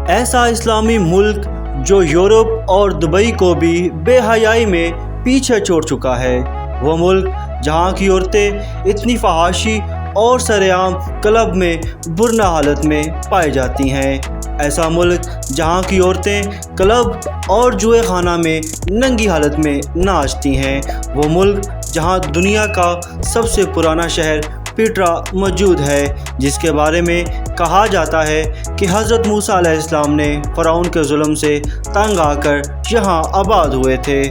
ایسا اسلامی ملک جو یورپ اور دبئی کو بھی بے حیائی میں پیچھے چھوڑ چکا ہے، وہ ملک جہاں کی عورتیں اتنی فحاشی اور سرعام کلب میں برنا حالت میں پائی جاتی ہیں، ایسا ملک جہاں کی عورتیں کلب اور جوئے خانہ میں ننگی حالت میں ناچتی ہیں، وہ ملک جہاں دنیا کا سب سے پرانا شہر پیٹرا موجود ہے، جس کے بارے میں کہا جاتا ہے کہ حضرت موسیٰ علیہ السلام نے فرعون کے ظلم سے تنگ آ کر یہاں آباد ہوئے تھے۔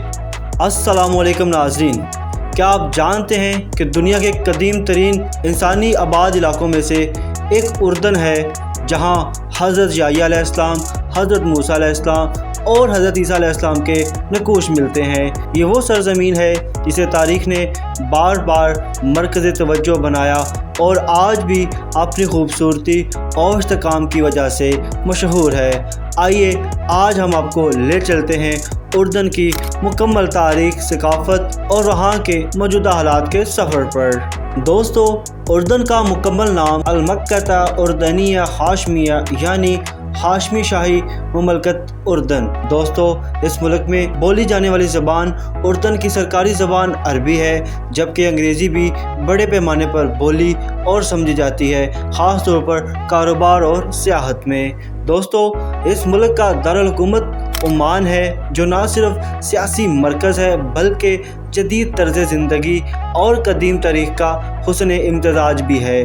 السلام علیکم ناظرین، کیا آپ جانتے ہیں کہ دنیا کے قدیم ترین انسانی آباد علاقوں میں سے ایک اردن ہے، جہاں حضرت یحییٰ علیہ السلام، حضرت موسیٰ علیہ السلام اور حضرت عیسیٰ علیہ السلام کے نقوش ملتے ہیں۔ یہ وہ سرزمین ہے جسے تاریخ نے بار بار مرکز توجہ بنایا اور آج بھی اپنی خوبصورتی اور استحکام کی وجہ سے مشہور ہے۔ آئیے آج ہم آپ کو لے چلتے ہیں اردن کی مکمل تاریخ، ثقافت اور وہاں کے موجودہ حالات کے سفر پر۔ دوستو، اردن کا مکمل نام المملکۃ اردنیہ ہاشمیہ یعنی ہاشمی شاہی مملکت اردن۔ دوستو، اس ملک میں بولی جانے والی زبان اردن کی سرکاری زبان عربی ہے، جبکہ انگریزی بھی بڑے پیمانے پر بولی اور سمجھی جاتی ہے، خاص طور پر کاروبار اور سیاحت میں۔ دوستو، اس ملک کا دارالحکومت عمان ہے، جو نہ صرف سیاسی مرکز ہے بلکہ جدید طرز زندگی اور قدیم تاریخ کا حسن امتزاج بھی ہے۔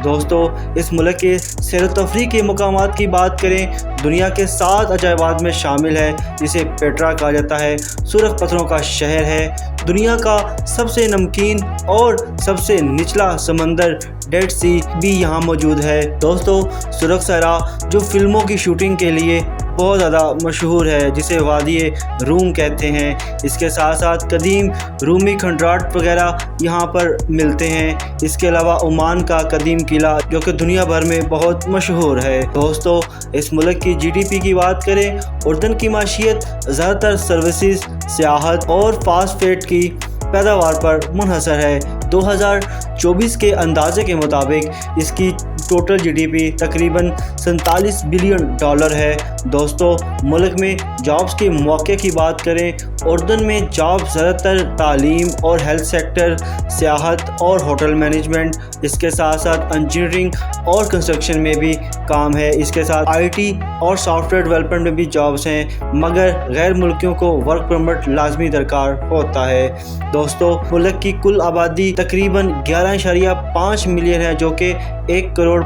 دوستو، اس ملک کے سیر و تفریح کے مقامات کی بات کریں، دنیا کے 7 عجائبات میں شامل ہے، جسے پیٹرا کہا جاتا ہے، سرخ پتھروں کا شہر ہے، دنیا کا سب سے نمکین اور سب سے نچلا سمندر ڈیڈ سی بھی یہاں موجود ہے۔ دوستو، سرخ صحرا جو فلموں کی شوٹنگ کے لیے بہت زیادہ مشہور ہے، جسے وادی روم کہتے ہیں، اس کے ساتھ ساتھ قدیم رومی کھنڈرات وغیرہ یہاں پر ملتے ہیں۔ اس کے علاوہ عمان کا قدیم قلعہ جو کہ دنیا بھر میں بہت مشہور ہے۔ دوستو، اس ملک کی جی ڈی پی کی بات کریں، اردن کی معیشت زیادہ تر سروسز، سیاحت اور فاسٹ فوڈ کی پیداوار پر منحصر ہے۔ 2024 کے اندازے کے مطابق اس کی ٹوٹل جی ڈی پی تقریباً $47 بلین ہے۔ دوستو، ملک میں جابز کے مواقع کی بات کریں، اردن میں جاب زیادہ تر تعلیم اور ہیلتھ سیکٹر، سیاحت اور ہوٹل مینجمنٹ، اس کے ساتھ ساتھ انجینئرنگ اور کنسٹرکشن میں بھی کام ہے، اس کے ساتھ آئی ٹی اور سافٹ ویئر ڈیولپمنٹ میں بھی جابز ہیں، مگر غیر ملکیوں کو ورک پرمٹ لازمی درکار ہوتا ہے۔ دوستو، ملک کی کل آبادی تقریباً 11.5 ملین ہے، جو کہ 1.15 کروڑ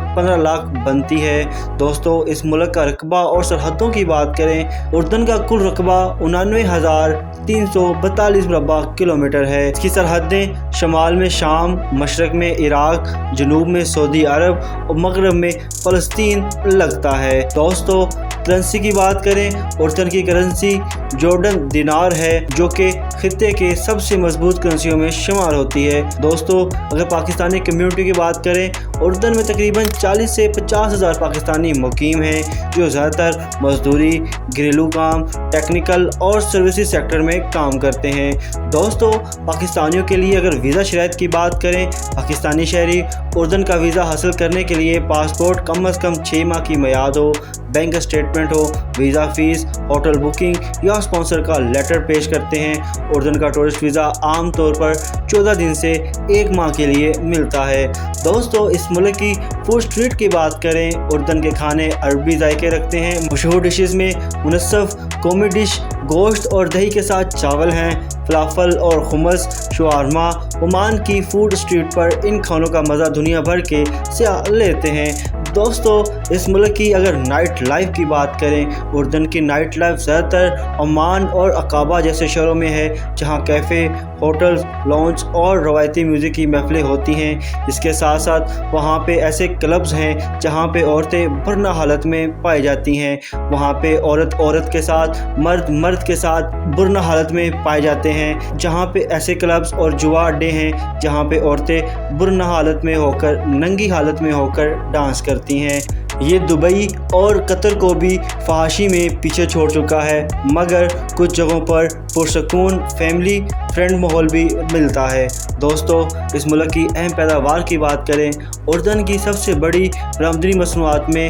بنتی ہے۔ دوستو، اس ملک کا رقبہ اور سرحدوں کی بات کریں، اردن کا کل رقبہ 99,342 مربع کلومیٹر ہے۔ اس کی سرحدیں شمال میں شام، مشرق میں عراق، جنوب میں سعودی عرب اور مغرب میں فلسطین لگتا ہے۔ دوستو، کرنسی کی بات کریں، اردن کی کرنسی جورڈن دینار ہے، جو کہ خطے کے سب سے مضبوط کرنسیوں میں شمار ہوتی ہے۔ دوستو، اگر پاکستانی کمیونٹی کی بات کریں، اردن میں تقریباً 40 سے 50 ہزار پاکستانی مقیم ہیں، جو زیادہ تر مزدوری، گھریلو کام، ٹیکنیکل اور سروسز سیکٹر میں کام کرتے ہیں۔ دوستو، پاکستانیوں کے لیے اگر ویزا شرائط کی بات کریں، پاکستانی شہری اردن کا ویزا حاصل کرنے کے لیے پاسپورٹ کم از کم 6 ماہ کی میعاد ہو، بینک اسٹیٹمنٹ ہو، ویزا فیس، ہوٹل بکنگ یا اسپانسر کا لیٹر پیش کرتے ہیں۔ اردن کا ٹورسٹ ویزا عام طور پر 14 دن سے 1 ماہ کے لیے ملتا ہے۔ دوستو، اس ملک کی فوڈ اسٹریٹ کی بات کریں، اردن کے کھانے عربی ذائقے رکھتے ہیں۔ مشہور ڈشز میں منصف قومی ڈش گوشت اور دہی کے ساتھ چاول ہیں، فلافل اور خمس، شوارما۔ عمان کی فوڈ اسٹریٹ پر ان کھانوں کا مزہ دنیا بھر کے سیاح لیتے ہیں۔ دوستو، اس ملک کی اگر نائٹ لائف کی بات کریں، اردن کی نائٹ لائف زیادہ تر عمان اور عقابہ جیسے شہروں میں ہے، جہاں کیفے، ہوٹلز، لانچ اور روایتی میوزک کی محفلیں ہوتی ہیں۔ اس کے ساتھ ساتھ وہاں پہ ایسے کلبز ہیں جہاں پہ عورتیں برنا حالت میں پائی جاتی ہیں، وہاں پہ عورت کے ساتھ، مرد کے ساتھ برنا حالت میں پائے جاتے ہیں، جہاں پہ ایسے کلبز اور جوا اڈے ہیں جہاں پہ عورتیں برنا حالت میں ہو کر، ننگی حالت میں ہو کر ڈانس کرتی ہیں۔ یہ دبئی اور قطر کو بھی فحاشی میں پیچھے چھوڑ چکا ہے، مگر کچھ جگہوں پر پرسکون فیملی فرینڈ ماحول بھی ملتا ہے۔ دوستو، اس ملک کی اہم پیداوار کی بات کریں، اردن کی سب سے بڑی برآمدی مصنوعات میں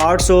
800